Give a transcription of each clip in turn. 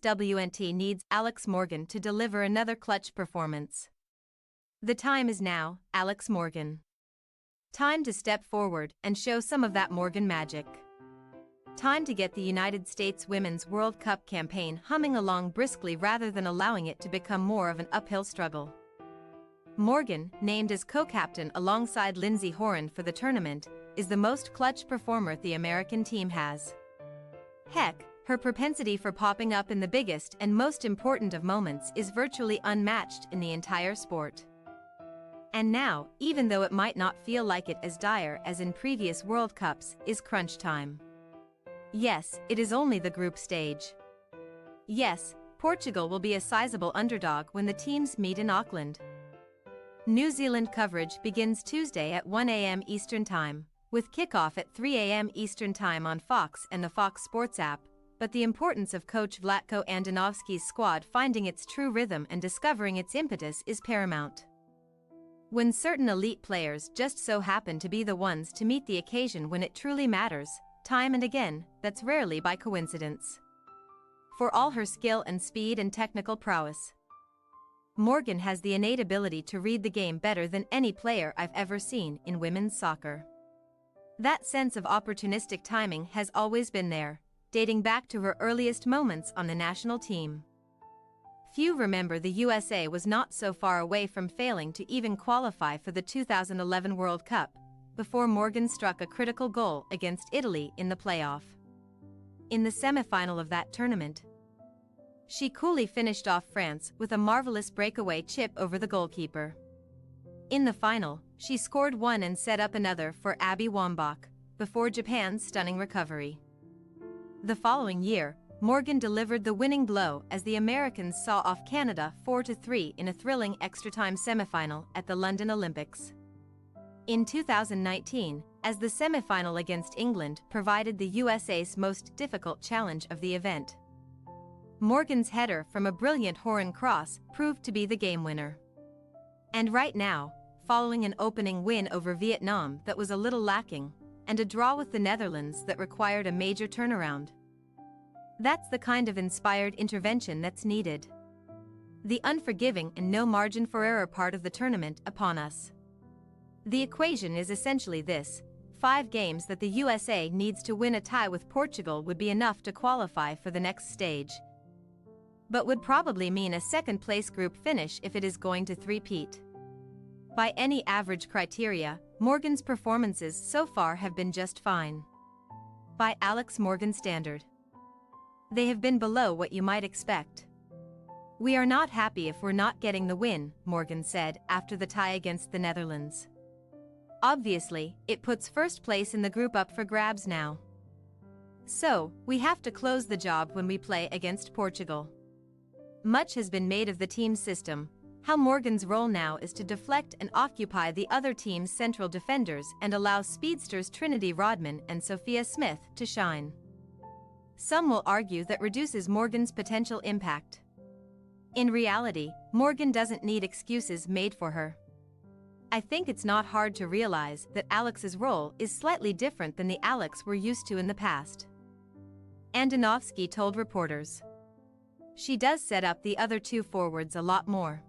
USWNT needs Alex Morgan to deliver another clutch performance. The time is now, Alex Morgan. Time to step forward and show some of that Morgan magic. Time to get the United States Women's World Cup campaign humming along briskly rather than allowing it to become more of an uphill struggle. Morgan, named as co-captain alongside Lindsey Horan for the tournament, is the most clutch performer the American team has. Heck, her propensity for popping up in the biggest and most important of moments is virtually unmatched in the entire sport. And now, even though it might not feel like it as dire as in previous World Cups, is crunch time. Yes, it is only the group stage. Yes, Portugal will be a sizable underdog when the teams meet in Auckland. New Zealand coverage begins Tuesday at 1 a.m. Eastern Time, with kickoff at 3 a.m. Eastern Time on Fox and the Fox Sports app, but the importance of coach Vlatko Andonovski's squad finding its true rhythm and discovering its impetus is paramount. When certain elite players just so happen to be the ones to meet the occasion when it truly matters, time and again, that's rarely by coincidence. For all her skill and speed and technical prowess, Morgan has the innate ability to read the game better than any player I've ever seen in women's soccer. That sense of opportunistic timing has always been there, dating back to her earliest moments on the national team. Few remember the USA was not so far away from failing to even qualify for the 2011 World Cup, before Morgan struck a critical goal against Italy in the playoff. In the semifinal of that tournament, she coolly finished off France with a marvelous breakaway chip over the goalkeeper. In the final, she scored one and set up another for Abby Wambach, before Japan's stunning recovery. The following year, Morgan delivered the winning blow as the Americans saw off Canada 4-3 in a thrilling extra-time semifinal at the London Olympics. In 2019, as the semifinal against England provided the USA's most difficult challenge of the event, Morgan's header from a brilliant Horan cross proved to be the game winner. And right now, following an opening win over Vietnam that was a little lacking, and a draw with the Netherlands that required a major turnaround, that's the kind of inspired intervention that's needed. The unforgiving and no margin for error part of the tournament upon us. The equation is essentially this: 5 games that the USA needs to win. A tie with Portugal would be enough to qualify for the next stage, but would probably mean a second-place group finish if it is going to three-peat. By any average criteria, Morgan's performances so far have been just fine. By Alex Morgan standard, they have been below what you might expect. "We are not happy if we're not getting the win," Morgan said after the tie against the Netherlands. "Obviously, it puts first place in the group up for grabs now. So, we have to close the job when we play against Portugal." Much has been made of the team system, how Morgan's role now is to deflect and occupy the other team's central defenders and allow speedsters Trinity Rodman and Sophia Smith to shine. Some will argue that reduces Morgan's potential impact. In reality, Morgan doesn't need excuses made for her. I think it's not hard to realize that Alex's role is slightly different than the Alex we're used to in the past. Andonovski told reporters, "She does set up the other two forwards a lot more.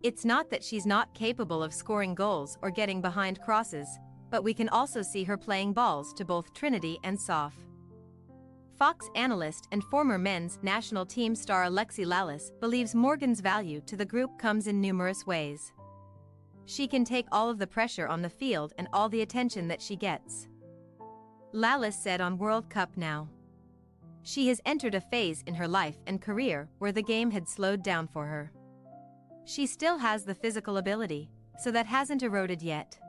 It's not that she's not capable of scoring goals or getting behind crosses, but we can also see her playing balls to both Trinity and Soph." Fox analyst and former men's national team star Alexi Lalas believes Morgan's value to the group comes in numerous ways. She can take all of the pressure on the field and all the attention that she gets. Lalas said on World Cup Now, "She has entered a phase in her life and career where the game had slowed down for her. She still has the physical ability, so that hasn't eroded yet.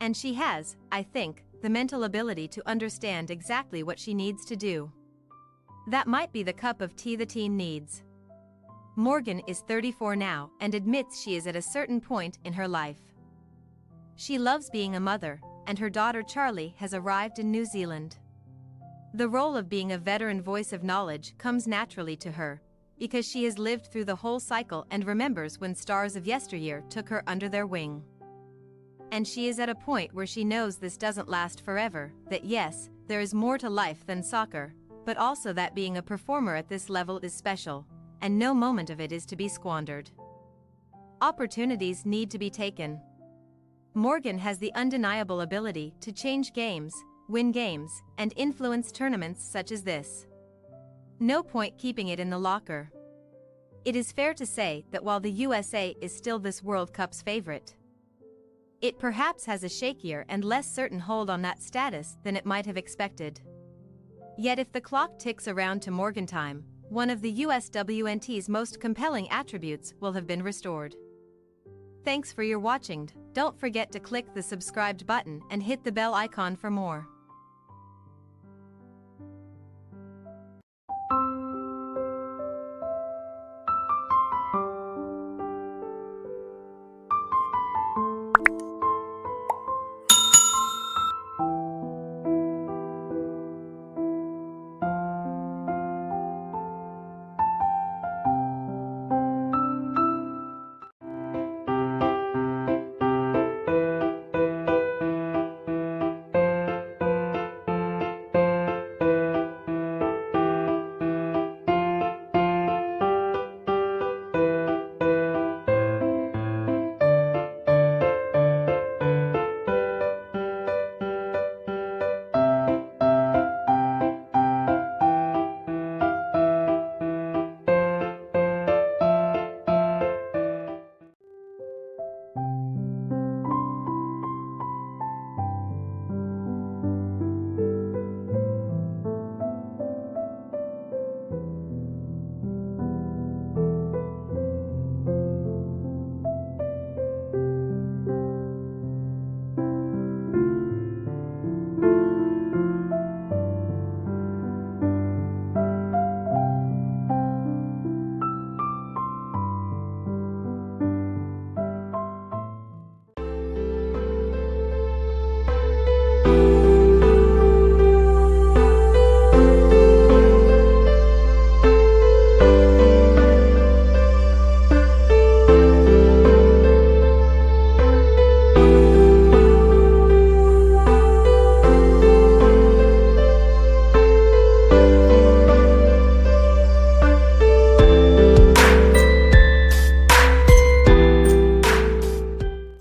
And she has, I think, the mental ability to understand exactly what she needs to do. That might be the cup of tea the team needs." Morgan is 34 now and admits she is at a certain point in her life. She loves being a mother, and her daughter Charlie has arrived in New Zealand. The role of being a veteran voice of knowledge comes naturally to her, because she has lived through the whole cycle and remembers when stars of yesteryear took her under their wing. And she is at a point where she knows this doesn't last forever, that yes, there is more to life than soccer, but also that being a performer at this level is special, and no moment of it is to be squandered. Opportunities need to be taken. Morgan has the undeniable ability to change games, win games, and influence tournaments such as this. No point keeping it in the locker. It is fair to say that while the USA is still this World Cup's favorite, it perhaps has a shakier and less certain hold on that status than it might have expected. Yet if the clock ticks around to Morgan time, one of the USWNT's most compelling attributes will have been restored. Thanks for your watching. Don't forget to click the subscribed button and hit the bell icon for more.